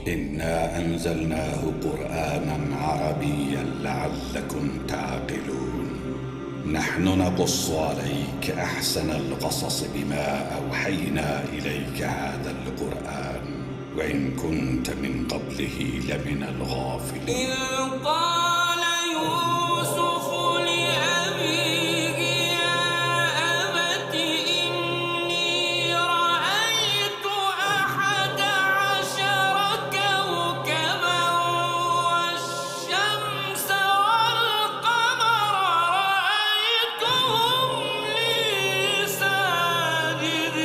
إنا أنزلناه قرآنا عربيا لعلكم تعقلون نحن نقص عليك أحسن القصص بما أوحينا إليك هذا القرآن وإن كنت من قبله لمن الغافلين إذ قال يوسف لأبيه يا أبت إني رأيت 11 كوكبا والشمس والقمر رأيتهم لي ساجدين.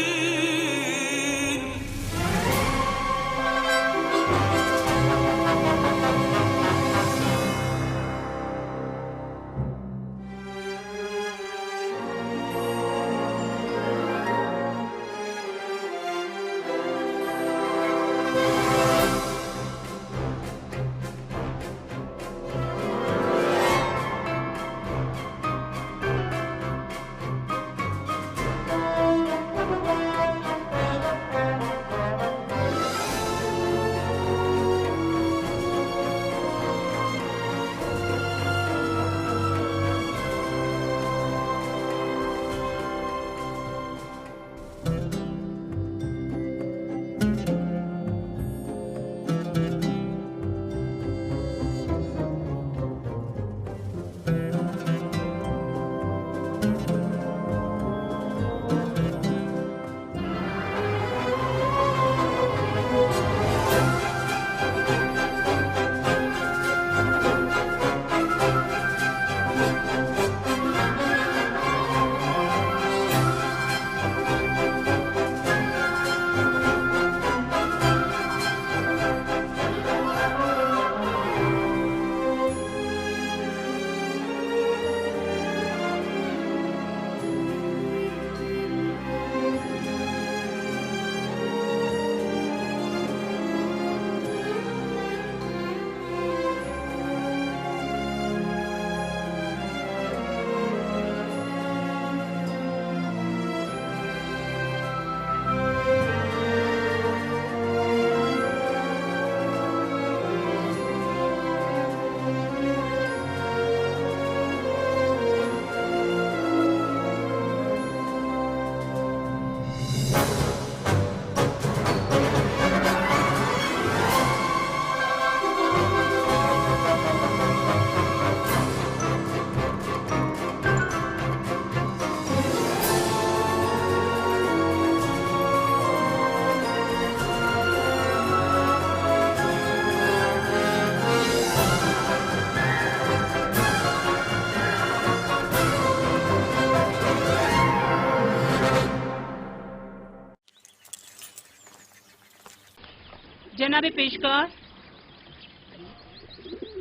جناب پیشکار،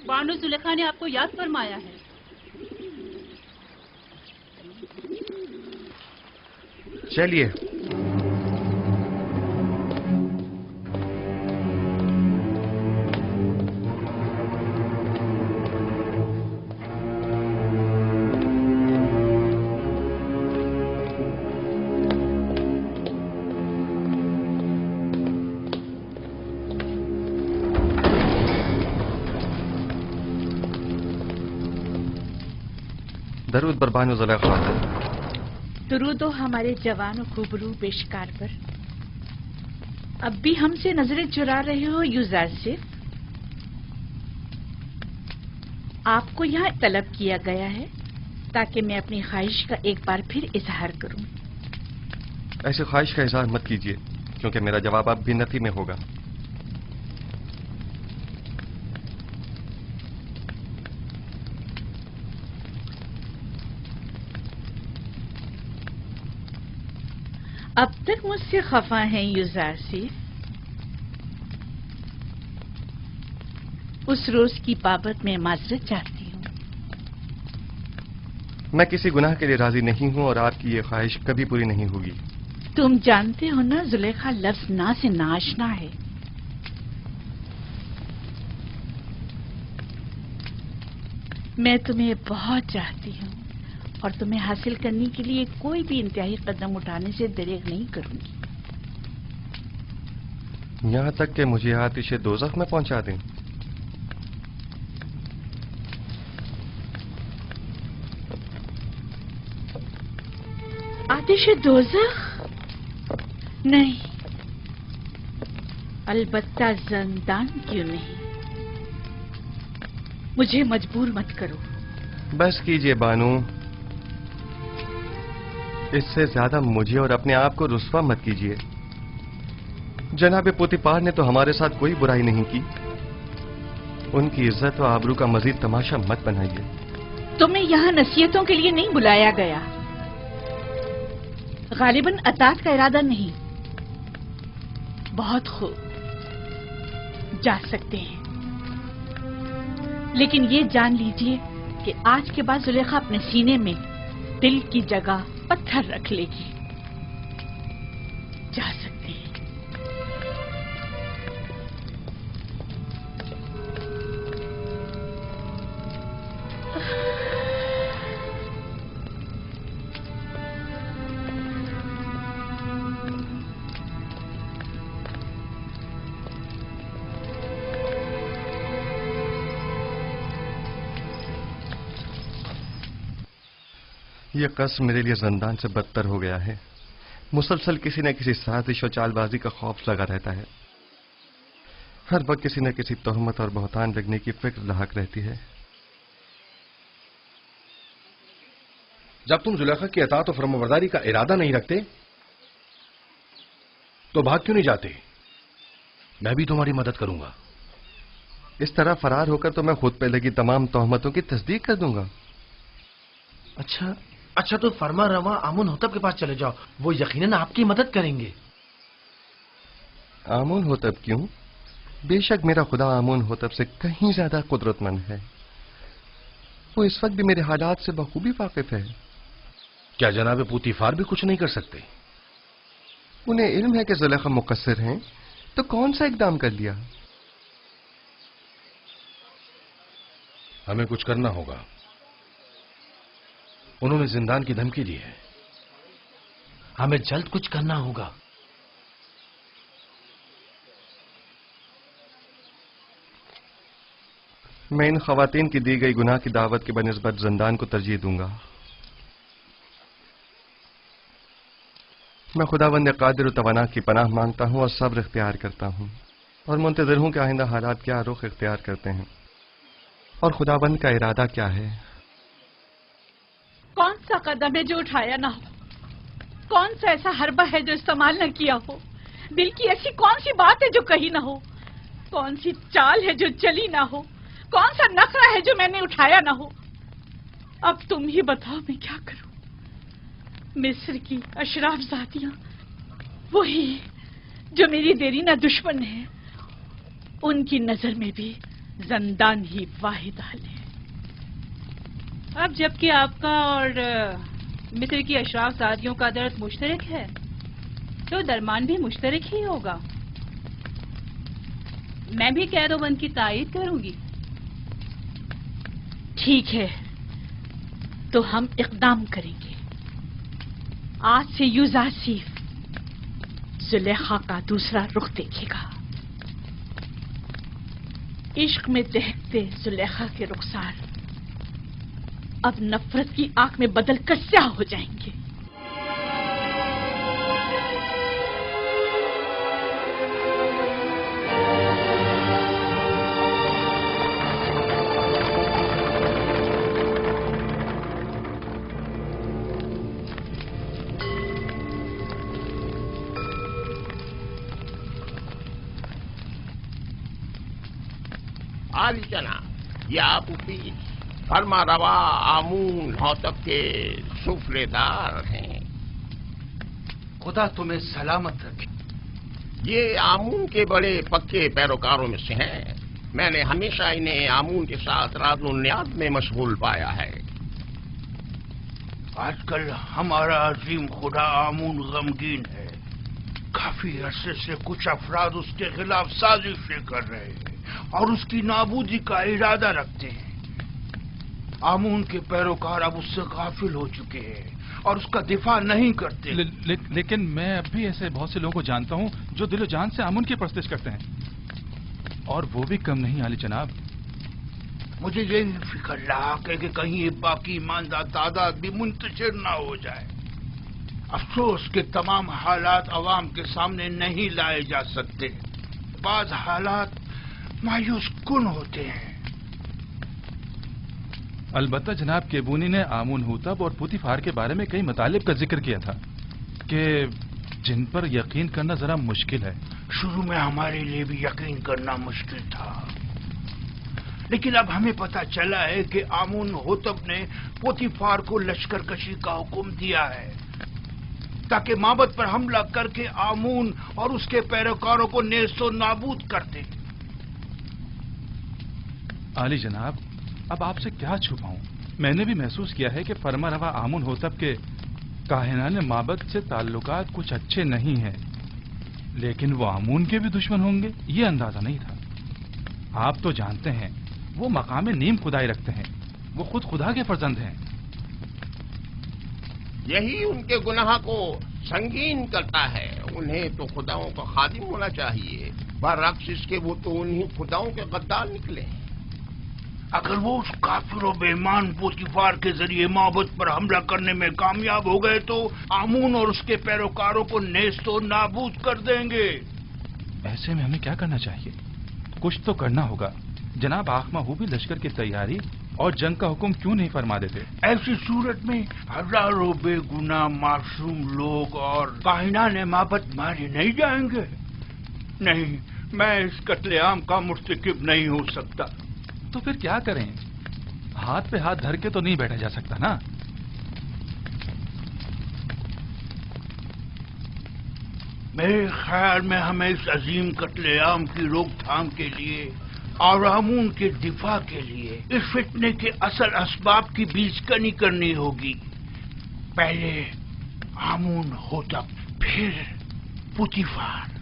بانو زلیخا نے آپ کو یاد فرمایا ہے. چلیے. درود بر بانو زلیخا. درود ہو ہمارے جوان و خوبرو پیشکار پر. اب بھی ہم سے نظریں چرا رہے ہو یوزرسف؟ آپ کو یہاں طلب کیا گیا ہے تاکہ میں اپنی خواہش کا ایک بار پھر اظہار کروں. ایسے خواہش کا اظہار مت کیجیے کیونکہ میرا جواب اب بھی نفی میں ہوگا. اب تک مجھ سے خفا ہیں یوزرسف. اس روز کی بابت میں معذرت چاہتی ہوں. میں کسی گناہ کے لیے راضی نہیں ہوں اور آپ کی یہ خواہش کبھی پوری نہیں ہوگی. تم جانتے ہو نا زلیخا لفظ نا سے ناشنا ہے. میں تمہیں بہت چاہتی ہوں اور تمہیں حاصل کرنے کے لیے کوئی بھی انتہائی قدم اٹھانے سے دریغ نہیں کروں گی. یہاں تک کہ مجھے آتش دوزخ میں پہنچا دیں؟ آتش دوزخ؟ نہیں، البتہ زندان کیوں نہیں؟ مجھے مجبور مت کرو۔ بس کیجئے بانو، اس سے زیادہ مجھے اور اپنے آپ کو رسوا مت کیجئے۔ جناب پوتیپار نے تو ہمارے ساتھ کوئی برائی نہیں کی، ان کی عزت و آبرو کا مزید تماشا مت بنائیے۔ تمہیں یہاں نصیحتوں کے لیے نہیں بلایا گیا، غالباً اطاعت کا ارادہ نہیں۔ بہت خوب، جا سکتے ہیں، لیکن یہ جان لیجئے کہ آج کے بعد زلیخا اپنے سینے میں دل کی جگہ پتھر رکھ لے گی۔ جا سکتے ہیں۔ یہ قصر میرے لیے زندان سے بدتر ہو گیا ہے۔ مسلسل کسی نہ کسی سازش و چال بازی کا خوف لگا رہتا ہے۔ ہر وقت کسی نہ کسی تہمت اور بہتان لگنے کی فکر لاحق رہتی ہے۔ جب تم زلیخا کی اطاعت و فرمانبرداری کا ارادہ نہیں رکھتے تو بھاگ کیوں نہیں جاتے؟ میں بھی تمہاری مدد کروں گا۔ اس طرح فرار ہو کر تو میں خود پہ لگی تمام تہمتوں کی تصدیق کر دوں گا۔ اچھا تو فرما رواں آمون ہوتب کے پاس چلے جاؤ، وہ یقیناً آپ کی مدد کریں گے۔ آمون ہوتب کیوں؟ بے شک میرا خدا آمون ہوتب سے کہیں زیادہ قدرت مند ہے۔ وہ اس وقت بھی میرے حالات سے بخوبی واقف ہے۔ کیا جناب پوتیفار بھی کچھ نہیں کر سکتے؟ انہیں علم ہے کہ زلیخا مقصر ہیں، تو کون سا اقدام کر لیا؟ ہمیں کچھ کرنا ہوگا۔ انہوں نے زندان کی دھمکی دی ہے۔ ہمیں جلد کچھ کرنا ہوگا۔ میں ان خواتین کی دی گئی گناہ کی دعوت کے بنسبت زندان کو ترجیح دوں گا۔ میں خداوند قادر و توانا کی پناہ مانگتا ہوں اور صبر اختیار کرتا ہوں، اور منتظر ہوں کہ آئندہ حالات کیا رخ اختیار کرتے ہیں اور خداوند کا ارادہ کیا ہے۔ کون سا قدم ہے جو اٹھایا نہ ہو؟ کون سا ایسا حربہ ہے جو استعمال نہ کیا ہو؟ دل کی ایسی کون سی بات ہے جو کہی نہ ہو؟ کون سی چال ہے جو چلی نہ ہو؟ کون سا نخرہ ہے جو میں نے اٹھایا نہ ہو؟ اب تم ہی بتاؤ میں کیا کروں؟ مصر کی اشراف ذاتیاں، وہی جو میری دیرینہ دشمن ہے، ان کی نظر میں بھی زندان ہی واحد حل ہے۔ اب جبکہ آپ کا اور مصر کی اشراف زادیوں کا درد مشترک ہے تو درمان بھی مشترک ہی ہوگا۔ میں بھی قید و بند کی تائید کروں گی۔ ٹھیک ہے، تو ہم اقدام کریں گے۔ آج سے یوزاسیف زلیخا کا دوسرا رخ دیکھے گا۔ عشق میں دہکتے زلیخا کے رخسار اب نفرت کی آنکھ میں بدل کر سیاہ ہو جائیں گے۔ عالی جناب، یہ آپ کی فرما روا آمون ہوتب کے سفرے دار ہیں۔ خدا تمہیں سلامت رکھے۔ یہ آمون کے بڑے پکے پیروکاروں میں سے ہیں۔ میں نے ہمیشہ انہیں آمون کے ساتھ راز و نیاز میں مشغول پایا ہے۔ آج کل ہمارا عظیم خدا آمون غمگین ہے۔ کافی عرصے سے کچھ افراد اس کے خلاف سازشیں کر رہے ہیں اور اس کی نابودی کا ارادہ رکھتے ہیں۔ آمون کے پیروکار اب اس سے غافل ہو چکے ہیں اور اس کا دفاع نہیں کرتے. لیکن میں اب بھی ایسے بہت سے لوگوں کو جانتا ہوں جو دل و جان سے آمون کی پرستش کرتے ہیں، اور وہ بھی کم نہیں عالی جناب. مجھے یہی فکر رہا کہ کہیں یہ باقی ایماندار تعداد بھی منتشر نہ ہو جائے. افسوس کہ تمام حالات عوام کے سامنے نہیں لائے جا سکتے. بعض حالات مایوس کن ہوتے ہیں. البتہ جناب کیبونی نے آمون ہوتب اور پوتیفار کے بارے میں کئی مطالب کا ذکر کیا تھا کہ جن پر یقین کرنا ذرا مشکل ہے. شروع میں ہمارے لیے بھی یقین کرنا مشکل تھا، لیکن اب ہمیں پتہ چلا ہے کہ آمون ہوتب نے پوتیفار کو لشکر کشی کا حکم دیا ہے تاکہ معبد پر حملہ کر کے آمون اور اس کے پیروکاروں کو نیست و نابود کر دے. عالی جناب، اب آپ سے کیا چھپاؤں؟ میں نے بھی محسوس کیا ہے کہ فرما روا آمون ہوتب کے کاہنان معبد سے تعلقات کچھ اچھے نہیں ہیں، لیکن وہ آمون کے بھی دشمن ہوں گے یہ اندازہ نہیں تھا. آپ تو جانتے ہیں وہ مقام نیم خدائی رکھتے ہیں، وہ خود خدا کے فرزند ہیں. یہی ان کے گناہ کو سنگین کرتا ہے. انہیں تو خداؤں کا خادم ہونا چاہیے، برعکس اس کے وہ تو انہی خداؤں کے غدار نکلے. اگر وہ اس کافر و بے ایمان پوتیفار کے ذریعے معبد پر حملہ کرنے میں کامیاب ہو گئے تو آمون اور اس کے پیروکاروں کو نیست و نابود کر دیں گے. ایسے میں ہمیں کیا کرنا چاہیے؟ کچھ تو کرنا ہوگا. جناب آخما ہو بھی لشکر کی تیاری اور جنگ کا حکم کیوں نہیں فرما دیتے؟ ایسی صورت میں ہزاروں بے گناہ معصوم لوگ اور کاہنان معبد مارے نہیں جائیں گے. نہیں، میں اس قتل عام کا مرتکب نہیں ہو سکتا. تو پھر کیا کریں؟ ہاتھ پہ ہاتھ دھر کے تو نہیں بیٹھا جا سکتا نا. میرے خیال میں ہمیں اس عظیم قتل عام کی روک تھام کے لیے اور آمون کے دفاع کے لیے اس فتنے کے اصل اسباب کی بیج کنی کرنی ہوگی. پہلے آمون ہوتب، پھر پوتیفار.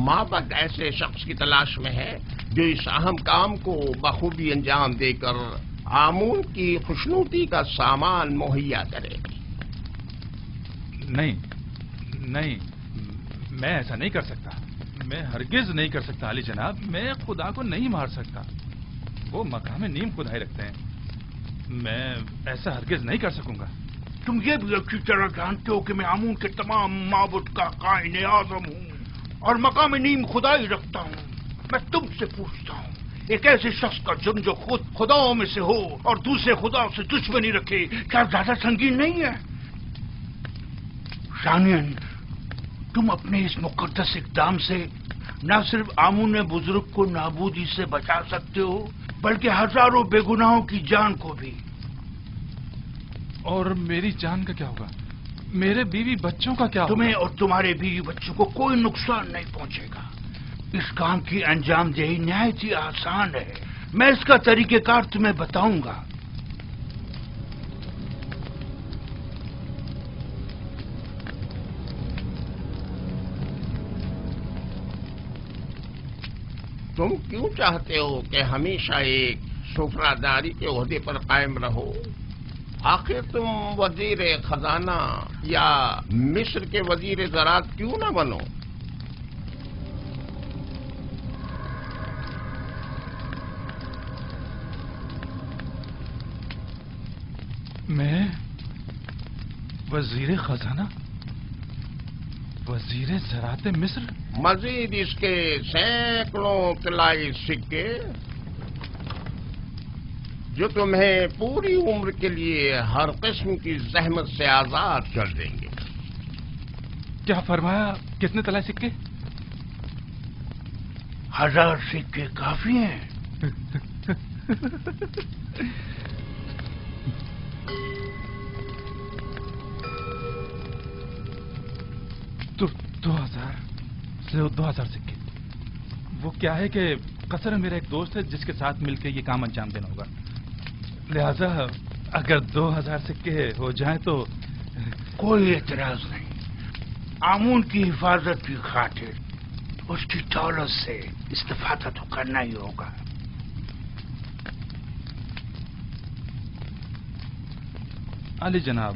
معبد ایسے شخص کی تلاش میں ہے جو اس اہم کام کو بخوبی انجام دے کر آمون کی خوشنودی کا سامان مہیا کرے. نہیں، میں ایسا نہیں کر سکتا. میں ہرگز نہیں کر سکتا علی جناب. میں خدا کو نہیں مار سکتا. وہ مقام نیم خدائی رکھتے ہیں. میں ایسا ہرگز نہیں کر سکوں گا. تم یہ بھی اچھی طرح جانتے ہو کہ میں آمون کے تمام معبد کا قائن اعظم ہوں اور مقام نیم خدائی رکھتا ہوں. میں تم سے پوچھتا ہوں، ایک ایسے شخص کا جرم جو خود خداؤں میں سے ہو اور دوسرے خداؤں سے دشمنی رکھے، کیا زیادہ سنگین نہیں ہے؟ ثانیاً، تم اپنے اس مقدس اقدام سے نہ صرف آمون بزرگ کو نابودی سے بچا سکتے ہو بلکہ ہزاروں بے گناہوں کی جان کو بھی. اور میری جان کا کیا ہوگا؟ میرے بیوی بچوں کا کیا ہوگا؟ تمہیں اور تمہارے بیوی بچوں کو کوئی نقصان نہیں پہنچے گا. اس کام کی انجام دہی نہایت ہی آسان ہے. میں اس کا طریقہ کار تمہیں بتاؤں گا. تم کیوں چاہتے ہو کہ ہمیشہ ایک سفراداری کے عہدے پر قائم رہو؟ آخر تم وزیر خزانہ یا مصر کے وزیر زراعت کیوں نہ بنو؟ میں وزیر خزانہ، وزیر زراعت مصر؟ مزید اس کے سینکڑوں طلائی سکے جو تمہیں پوری عمر کے لیے ہر قسم کی زحمت سے آزاد کر دیں گے. کیا فرمایا؟ کتنے طلائی سکے؟ 1000 سکے کافی ہیں. تو 2000 سکے. وہ کیا ہے کہ قصر میرا ایک دوست ہے جس کے ساتھ مل کے یہ کام انجام دینا ہوگا، لہذا اگر 2000 سکے ہو جائیں تو کوئی اعتراض نہیں. آمون کی حفاظت کی خاطر اس کی دولت سے استفادہ تو کرنا ہی ہوگا. علی جناب،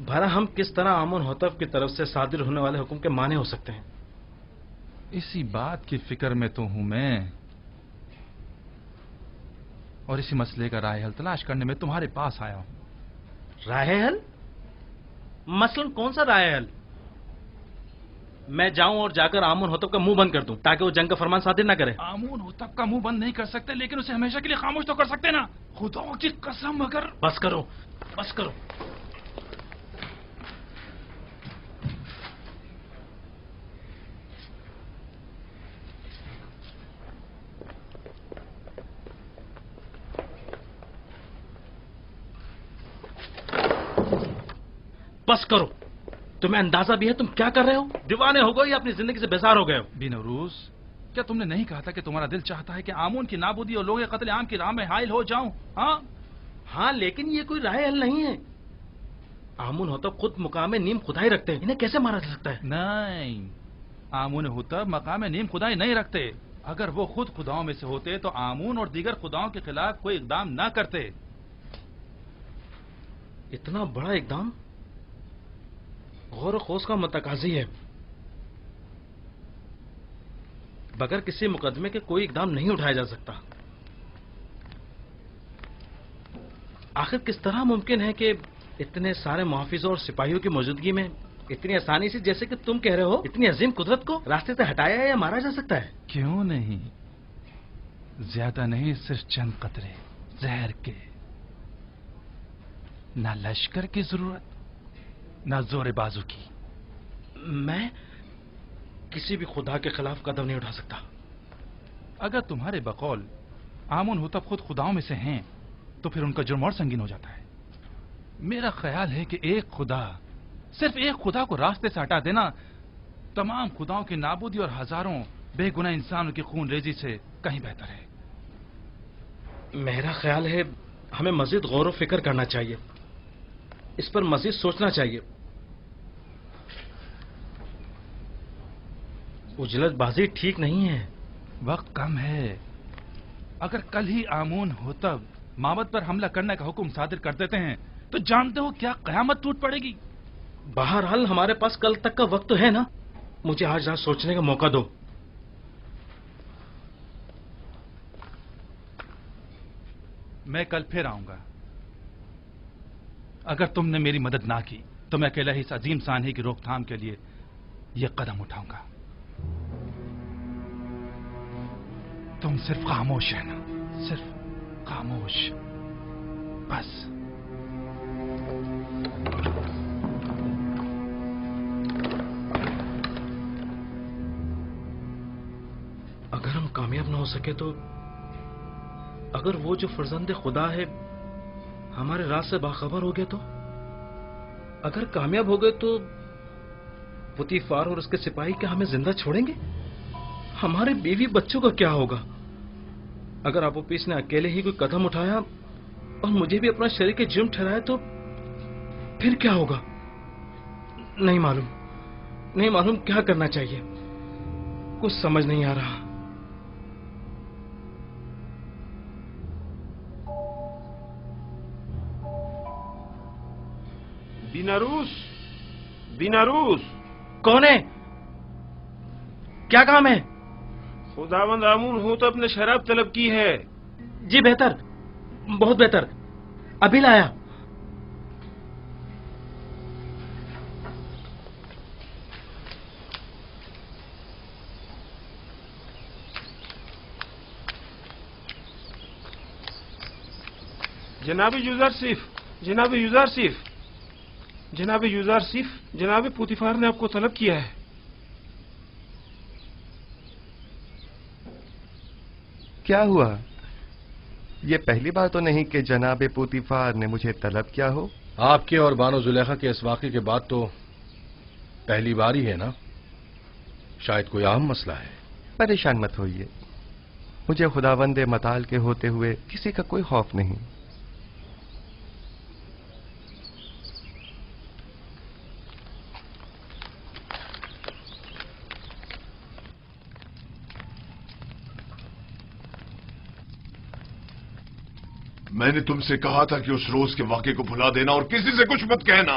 بھلا ہم کس طرح آمون ہوتب کی طرف سے صادر ہونے والے حکم کے مانے ہو سکتے ہیں؟ اسی بات کی فکر میں تو ہوں میں، اور اسی مسئلے کا رائے حل تلاش کرنے میں تمہارے پاس آیا ہوں۔ رائے حل؟ مثلاً کون سا رائے حل؟ میں جاؤں اور جا کر آمون ہوتب کا منہ بند کر دوں تاکہ وہ جنگ کا فرمان صادر نہ کرے؟ آمون ہوتب کا منہ بند نہیں کر سکتے، لیکن اسے ہمیشہ کے لیے خاموش تو کر سکتے نا۔ خدا کی قسم اگر… بس کرو، بس کرو۔ بس کرو، تمہیں اندازہ بھی ہے تم کیا کر رہے ہو؟ دیوانے ہو گئے یا اپنی زندگی سے بیزار ہو گئے ہو؟ بینوروز، کیا تم نے نہیں کہا تھا کہ تمہارا دل چاہتا ہے کہ آمون کی نابودی اور لوگ قتل عام کی راہ میں حائل ہو جاؤں؟ ہاں، لیکن یہ کوئی رائے حل نہیں ہے۔ آمون ہوتب خود مقام نیم خدائی رکھتے ہیں، انہیں کیسے مارا جا سکتا ہے؟ نہیں، آمون ہوتب مقام نیم خدائی نہیں رکھتے۔ اگر وہ خود خداؤں میں سے ہوتے تو آمون اور دیگر خداؤں کے خلاف کوئی اقدام نہ کرتے۔ اتنا بڑا اقدام غور و خوض کا متقاضی ہے۔ بغیر کسی مقدمے کے کوئی اقدام نہیں اٹھایا جا سکتا۔ آخر کس طرح ممکن ہے کہ اتنے سارے محافظوں اور سپاہیوں کی موجودگی میں اتنی آسانی سے، جیسے کہ تم کہہ رہے ہو، اتنی عظیم قدرت کو راستے سے ہٹایا یا مارا جا سکتا ہے؟ کیوں نہیں؟ زیادہ نہیں، صرف چند قطرے زہر کے۔ نہ لشکر کی ضرورت، نہ زور بازو کی۔ میں کسی بھی خدا کے خلاف قدم نہیں اٹھا سکتا۔ اگر تمہارے بقول آمون ہوتب خود خداؤں میں سے ہیں تو پھر ان کا جرم اور سنگین ہو جاتا ہے۔ میرا خیال ہے کہ ایک خدا، صرف ایک خدا کو راستے سے ہٹا دینا تمام خداؤں کی نابودی اور ہزاروں بے گناہ انسانوں کی خون ریزی سے کہیں بہتر ہے۔ میرا خیال ہے ہمیں مزید غور و فکر کرنا چاہیے، اس پر مزید سوچنا چاہیے۔ اجلت بازی ٹھیک نہیں ہے۔ وقت کم ہے۔ اگر کل ہی آمون ہوتب معبد پر حملہ کرنے کا حکم صادر کر دیتے ہیں تو جانتے ہو کیا قیامت ٹوٹ پڑے گی۔ بہرحال ہمارے پاس کل تک کا وقت تو ہے نا، مجھے آج رات سوچنے کا موقع دو۔ میں کل پھر آؤں گا۔ اگر تم نے میری مدد نہ کی تو میں اکیلا ہی اس عظیم سانحے کی روک تھام کے لیے یہ قدم اٹھاؤں گا۔ تم صرف خاموش رہنا، صرف خاموش، بس۔ اگر ہم کامیاب نہ ہو سکے تو، اگر وہ جو فرزند خدا ہے ہمارے راز سے باخبر ہو گئے تو، اگر کامیاب ہو گئے تو پوتیفار اور اس کے سپاہی کیا ہمیں زندہ چھوڑیں گے؟ ہمارے بیوی بچوں کا کیا ہوگا؟ اگر آپوپیس نے اکیلے ہی کوئی قدم اٹھایا اور مجھے بھی اپنا شریک جرم ٹھہرایا تو پھر کیا ہوگا؟ نہیں معلوم کیا کرنا چاہیے، کچھ سمجھ نہیں آ رہا۔ بیناروس کون ہے؟ کیا کام ہے؟ خداوند آمون ہوتب نے شراب طلب کی ہے۔ جی بہتر، بہت بہتر، ابھی لایا۔ جناب یوزارسیف، جناب پوتیفار نے آپ کو طلب کیا ہے۔ کیا ہوا؟ یہ پہلی بار تو نہیں کہ جناب پوتیفار نے مجھے طلب کیا ہو۔ آپ کے اور بانو زلیخا کے اس واقعے کے بعد تو پہلی بار ہی ہے نا؟ شاید کوئی اہم مسئلہ ہے۔ پریشان مت ہوئیے، مجھے خداوند متعال کے ہوتے ہوئے کسی کا کوئی خوف نہیں۔ میں نے تم سے کہا تھا کہ اس روز کے واقعے کو بھلا دینا اور کسی سے کچھ مت کہنا۔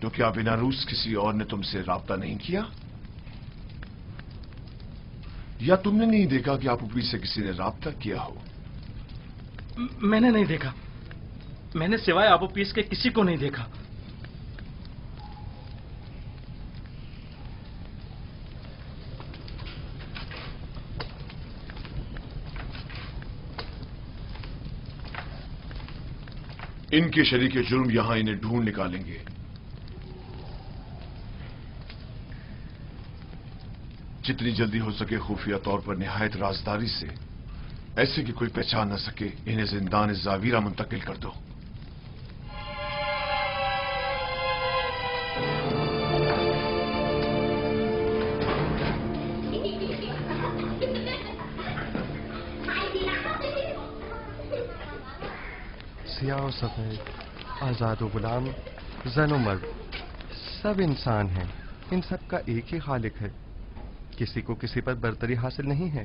تو کیا بنا روس کسی اور نے تم سے رابطہ نہیں کیا؟ یا تم نے نہیں دیکھا کہ آپو پیس سے کسی نے رابطہ کیا ہو؟ میں نے نہیں دیکھا. میں نے سوائے آپو پیس کے کسی کو نہیں دیکھا. ان کے شریک جرم یہاں انہیں ڈھونڈ نکالیں گے. جتنی جلدی ہو سکے خفیہ طور پر نہایت رازداری سے، ایسے کہ کوئی پہچان نہ سکے، انہیں زندان زاویرہ منتقل کر دو. سیاہ و سفید، آزاد و غلام، زن و مرد، سب انسان ہیں. ان سب کا ایک ہی خالق ہے. کسی کو کسی پر برتری حاصل نہیں ہے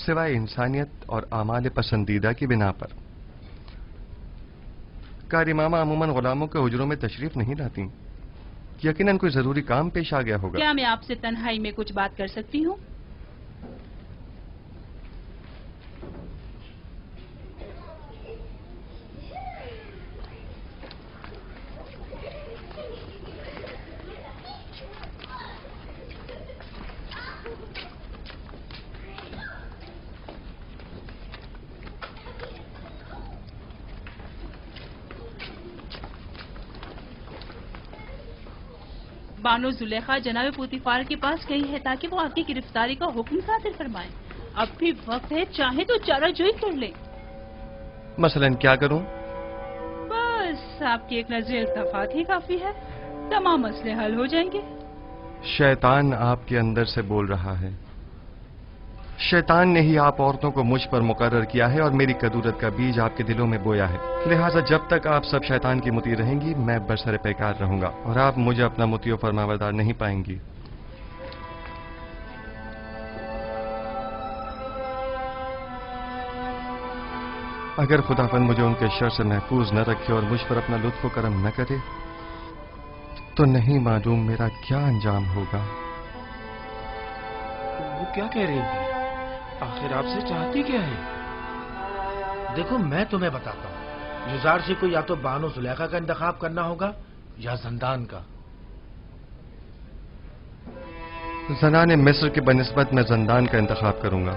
سوائے انسانیت اور اعمال پسندیدہ کی بنا پر. کاری ماما عموماً غلاموں کے حجروں میں تشریف نہیں لاتی. یقیناً کوئی ضروری کام پیش آ گیا ہوگا. کیا میں آپ سے تنہائی میں کچھ بات کر سکتی ہوں؟ بانو زلیخا جناب پوتیفار کے پاس گئی ہے تاکہ وہ آپ کی گرفتاری کا حکم صادر فرمائیں. اب بھی وقت ہے، چاہے تو چارہ جوئی کر لیں. مثلا کیا کروں؟ بس آپ کی ایک نظر التفات ہی کافی ہے، تمام مسئلے حل ہو جائیں گے. شیطان آپ کے اندر سے بول رہا ہے. شیطان نے ہی آپ عورتوں کو مجھ پر مقرر کیا ہے اور میری کدورت کا بیج آپ کے دلوں میں بویا ہے. لہٰذا جب تک آپ سب شیطان کی مطیع رہیں گی میں برسر پیکار رہوں گا اور آپ مجھے اپنا مطیع و فرمانبردار نہیں پائیں گی. اگر خداوند مجھے ان کے شر سے محفوظ نہ رکھے اور مجھ پر اپنا لطف و کرم نہ کرے تو نہیں معلوم میرا کیا انجام ہوگا. وہ کیا کہہ رہی تھی؟ آخر آپ سے چاہتی کیا ہے؟ دیکھو میں تمہیں بتاتا ہوں. یزارسی کو یا تو بانو زلیخا کا انتخاب کرنا ہوگا یا زندان کا. زنان مصر کے بنسبت میں زندان کا انتخاب کروں گا.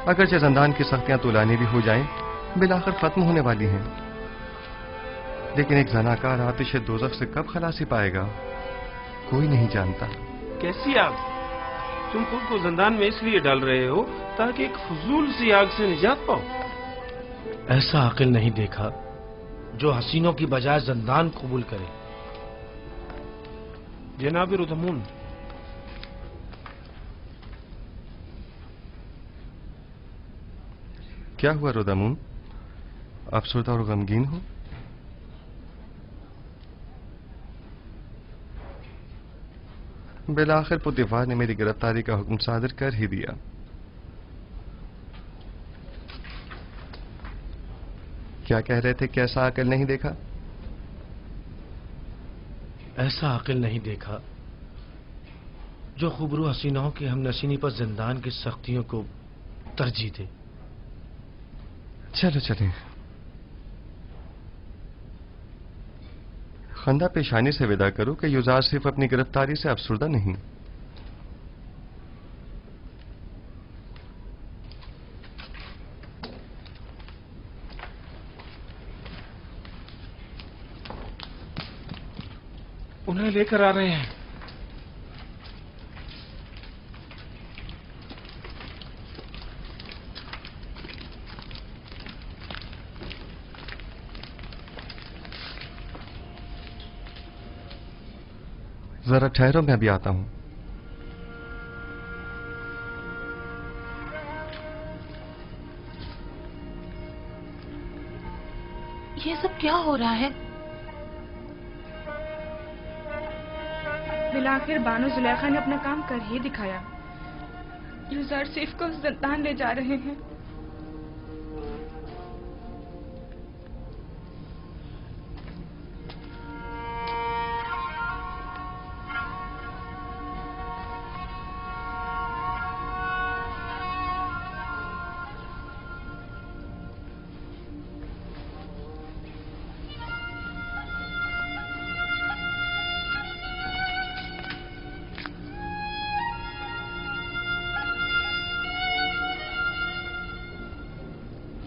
اگرچہ زندان کی سختیاں طولانی بھی ہو جائیں بالآخر ختم ہونے والی ہیں، لیکن ایک زناکار آتش دوزخ سے کب خلاصی پائے گا کوئی نہیں جانتا. کیسی آگ؟ تم خود کو زندان میں اس لیے ڈال رہے ہو تاکہ ایک فضول سی آگ سے نجات پاؤ. ایسا عقل نہیں دیکھا جو حسینوں کی بجائے زندان قبول کرے. جناب ردمون، کیا ہوا رودامون؟ افسردہ اور غمگین ہو؟ بالآخر پوتیفار نے میری گرفتاری کا حکم صادر کر ہی دیا. کیا کہہ رہے تھے؟ کیسا عقل نہیں دیکھا؟ ایسا عقل نہیں دیکھا جو خوبرو حسینوں کی ہم نشینی پر زندان کی سختیوں کو ترجیح دے. چلو چلیں. خندہ پیشانی سے ودا کرو کہ یوزار صرف اپنی گرفتاری سے افسردہ نہیں. انہیں لے کر آ رہے ہیں. ذرا ٹھہرو میں ابھی آتا ہوں. یہ سب کیا ہو رہا ہے؟ بالآخر بانو زلیخا نے اپنا کام کر ہی دکھایا. یوزار صرف کو زندان لے جا رہے ہیں.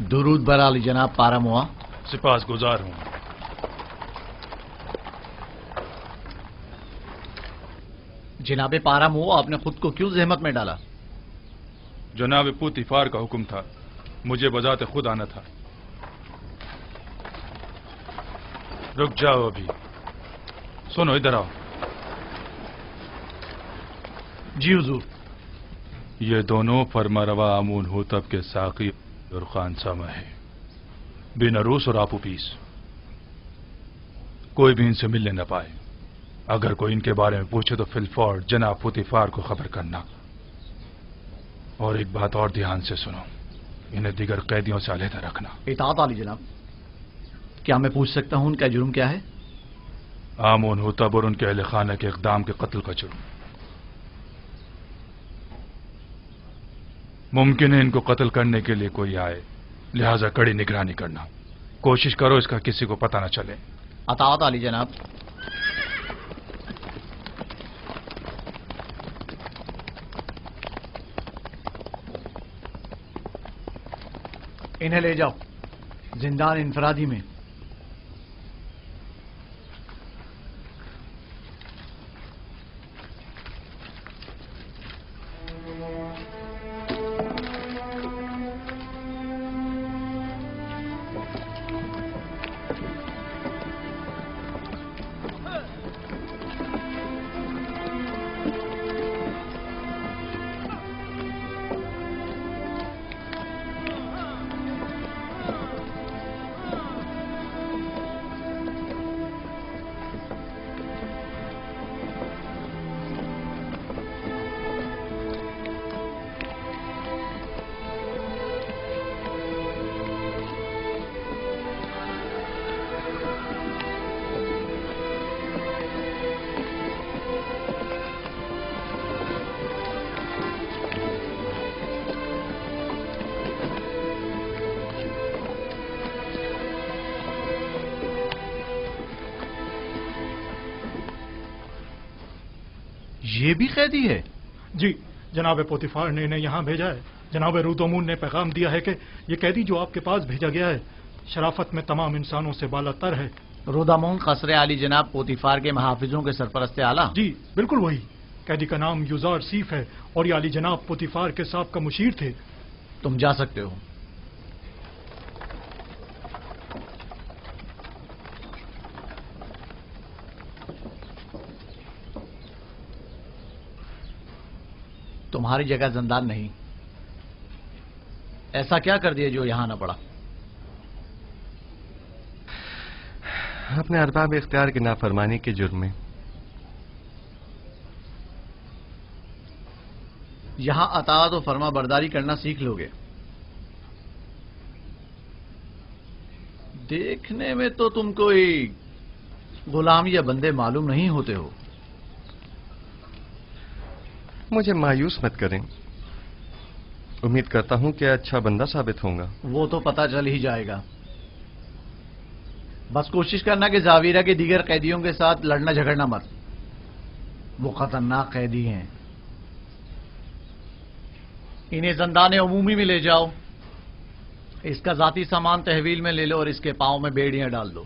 درود بر علی جناب پاراموا. سپاس گزار ہوں. جناب پاراموا، آپ نے خود کو کیوں زحمت میں ڈالا؟ جناب پوتیفار کا حکم تھا، مجھے بذات خود آنا تھا. رک جاؤ ابھی. سنو ادھر آؤ. جی حضور. یہ دونوں فرما روا آمون ہوتب کے ساقی اور خانسامہ ہے، بن عروس اور آپو پیس. کوئی بھی ان سے ملنے نہ پائے. اگر کوئی ان کے بارے میں پوچھے تو فی الفور جناب پوتیفار کو خبر کرنا. اور ایک بات اور دھیان سے سنو، انہیں دیگر قیدیوں سے علیحدہ رکھنا. اطاعت علی جناب. کیا میں پوچھ سکتا ہوں ان کا جرم کیا ہے؟ آمون ہوتب اور ان کے اہل خانہ کے اقدام کے قتل کا جرم. ممکن ہے ان کو قتل کرنے کے لیے کوئی آئے، لہذا کڑی نگرانی کرنا. کوشش کرو اس کا کسی کو پتہ نہ چلے. اطاعت علی جناب. انہیں لے جاؤ زندان انفرادی میں. یہ بھی قیدی ہے؟ جی، جناب پوتیفار نے انہیں یہاں بھیجا ہے. جناب رودومون نے پیغام دیا ہے کہ یہ قیدی جو آپ کے پاس بھیجا گیا ہے شرافت میں تمام انسانوں سے بالا تر ہے. رودامون قصر علی جناب پوتیفار کے محافظوں کے سرپرست اعلیٰ؟ جی بالکل وہی. قیدی کا نام یوزار سیف ہے اور یہ علی جناب پوتیفار کے سابقہ مشیر تھے. تم جا سکتے ہو. تمہاری جگہ زندان نہیں. ایسا کیا کر دیا جو یہاں نہ پڑا؟ اپنے ارباب اختیار کی نافرمانی کے جرم میں. یہاں اطاعت و فرما برداری کرنا سیکھ لو گے. دیکھنے میں تو تم کوئی غلام یا بندے معلوم نہیں ہوتے ہو. مجھے مایوس مت کریں. امید کرتا ہوں کہ اچھا بندہ ثابت ہوں گا. وہ تو پتہ چل ہی جائے گا. بس کوشش کرنا کہ زاویرہ کے دیگر قیدیوں کے ساتھ لڑنا جھگڑنا مت. وہ خطرناک قیدی ہیں. انہیں زندان عمومی میں لے جاؤ. اس کا ذاتی سامان تحویل میں لے لو اور اس کے پاؤں میں بیڑیاں ڈال دو.